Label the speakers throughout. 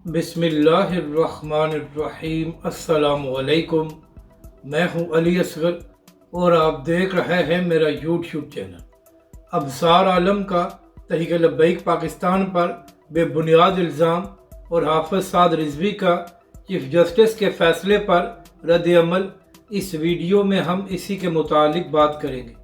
Speaker 1: बिस्मिल्लाहिर्रहमानिर्रहीम। अस्सलाम वालेकुम। मैं हूं अली असगर और आप देख रहे हैं मेरा यूट्यूब चैनल। अबसार आलम का तहरीक लब्बैक पाकिस्तान पर बेबुनियाद इल्ज़ाम और हाफ़िज़ साद रिज़वी का चीफ जस्टिस के फ़ैसले पर रद्द अमल, इस वीडियो में हम इसी के मुतालिक बात करेंगे।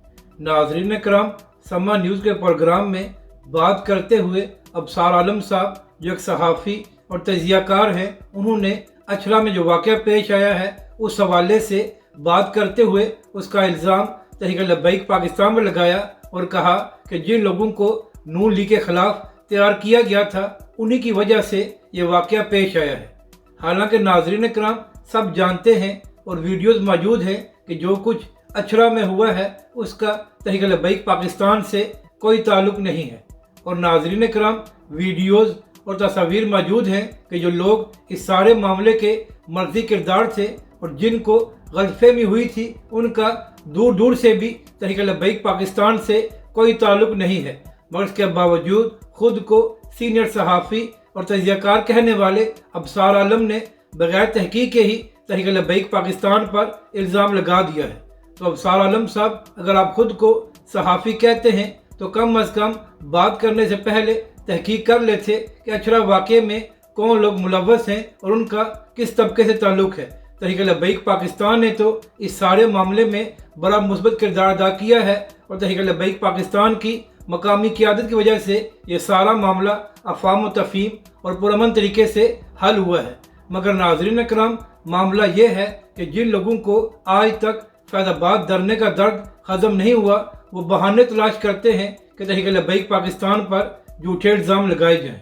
Speaker 1: नाज़रीन कराम, समा न्यूज़ के प्रोग्राम में बात करते हुए अबसार आलम साहब जो एक सहाफ़ी और तजियाकार हैं, उन्होंने अछरा में जो वाक़या पेश आया है उस हवाले से बात करते हुए उसका इल्ज़ाम तहरीक लब्बैक पाकिस्तान में लगाया और कहा कि जिन लोगों को नून लीग के ख़िलाफ़ तैयार किया गया था उन्हीं की वजह से ये वाक़या पेश आया है। हालांकि नाज़रीन कराम सब जानते हैं और वीडियोज़ मौजूद हैं कि जो कुछ अछरा में हुआ है उसका तहरीक लब्बैक पाकिस्तान से कोई ताल्लुक़ नहीं है। और नाज़रीन कराम वीडियोज़ और तस्वीर मौजूद हैं कि जो लोग इस सारे मामले के मर्जी किरदार थे और जिनको गलतफहमी हुई थी उनका दूर दूर से भी तहरीक लब्बैक पाकिस्तान से कोई ताल्लुक़ नहीं है, मगर इसके बावजूद ख़ुद को सीनियर सहाफ़ी और तजियाकार कहने वाले अबसार आलम ने बगैर तहकीक के ही तहरीक लब्बैक पाकिस्तान पर इल्ज़ाम लगा दिया है। तो अबसार आलम साहब, अगर आप ख़ुद को सहाफ़ी कहते हैं तो कम अज़ कम बात करने से पहले तहकीक कर लेते कि अछरा वाक़े में कौन लोग मुलव्वस हैं और उनका किस तबके से ताल्लुक़ है। तहरीक लब्बैक पाकिस्तान ने तो इस सारे मामले में बड़ा मुस्बत किरदार अदा किया है और तहरीक लब्बैक पाकिस्तान की मकामी क़यादत की वजह से ये सारा मामला अफ़वाम व तफ़हीम और पुरअमन तरीके से हल हुआ है। मगर नाज़रीन कराम, मामला ये है कि जिन लोगों को आज तक फैज़ाबाद धरने का दर्द हज़म नहीं हुआ वो बहाने तलाश करते हैं कि तहरीक लब्बैक पाकिस्तान पर झूठे इल्ज़ाम लगाए जाएं।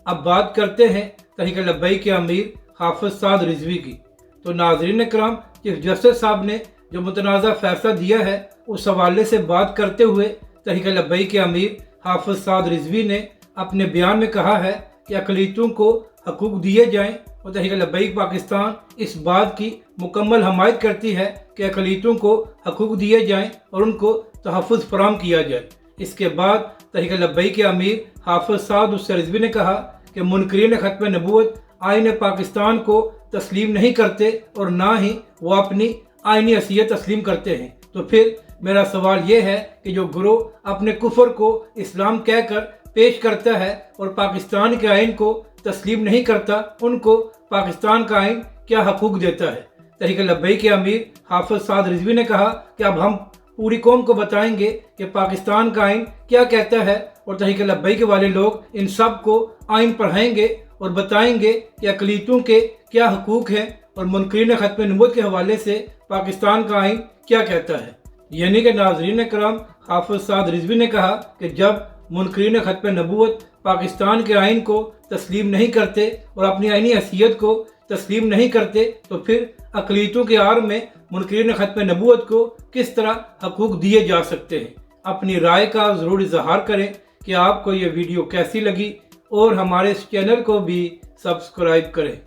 Speaker 1: अब बात करते हैं तहरीक लब्बैक के अमीर हाफ़िज़ साद रिज़वी की। तो नाज़रीन कराम, चीफ जस्टिस साहब ने जो मुतनाज़ा फ़ैसला दिया है उस हवाले से बात करते हुए तहरीक लब्बैक के अमीर हाफ़िज़ साद रिज़वी ने अपने बयान में कहा है कि अक़लियतों को हकूक़ दिए जाएँ और तहरीक लब्बैक पाकिस्तान इस बात की मुकम्मल हमायत करती है कि अक़लियतों को हकूक़ दिए जाएँ और उनको तहफ़्फ़ुज़ फराहम किया जाए। इसके बाद तहरीक लब्बैक के अमीर हाफ़िज़ साद रिज़वी ने कहा कि मुनकरीन ख़त्म नबूवत आईन पाकिस्तान को तस्लीम नहीं करते और ना ही वो अपनी आइनी हैसियत तस्लीम करते हैं। तो फिर मेरा सवाल ये है कि जो गिरोह अपने कुफर को इस्लाम कहकर पेश करता है और पाकिस्तान के आइन को तस्लीम नहीं करता, उनको पाकिस्तान का आइन क्या हकूक़ देता है। तहरीक लब्बैक के अमीर हाफ़िज़ साद रिज़वी ने कहा कि अब हम पूरी कौम को बताएंगे कि पाकिस्तान का आइन क्या कहता है और तहरीक लब्बैक वाले लोग इन सब को आइन पढ़ाएंगे और बताएंगे कि अक़लियतों के क्या हकूक़ हैं और मुनकरीन ख़त्म नबूवत के हवाले से पाकिस्तान का आइन क्या कहता है। यानी कि नाज़रीन कराम, हाफ़िज़ साद रिज़वी ने कहा कि जब मुनकरीन ख़त्म नबूवत पाकिस्तान के आइन को तस्लीम नहीं करते और अपनी आइनी हैसियत को तस्लीम नहीं करते तो फिर अक़लियतों के आड़ में मुनकरीन ख़त्म नबूवत को किस तरह हकूक़ दिए जा सकते हैं। अपनी राय का ज़रूर इज़हार करें कि आपको ये वीडियो कैसी लगी और हमारे इस चैनल को भी सब्सक्राइब करें।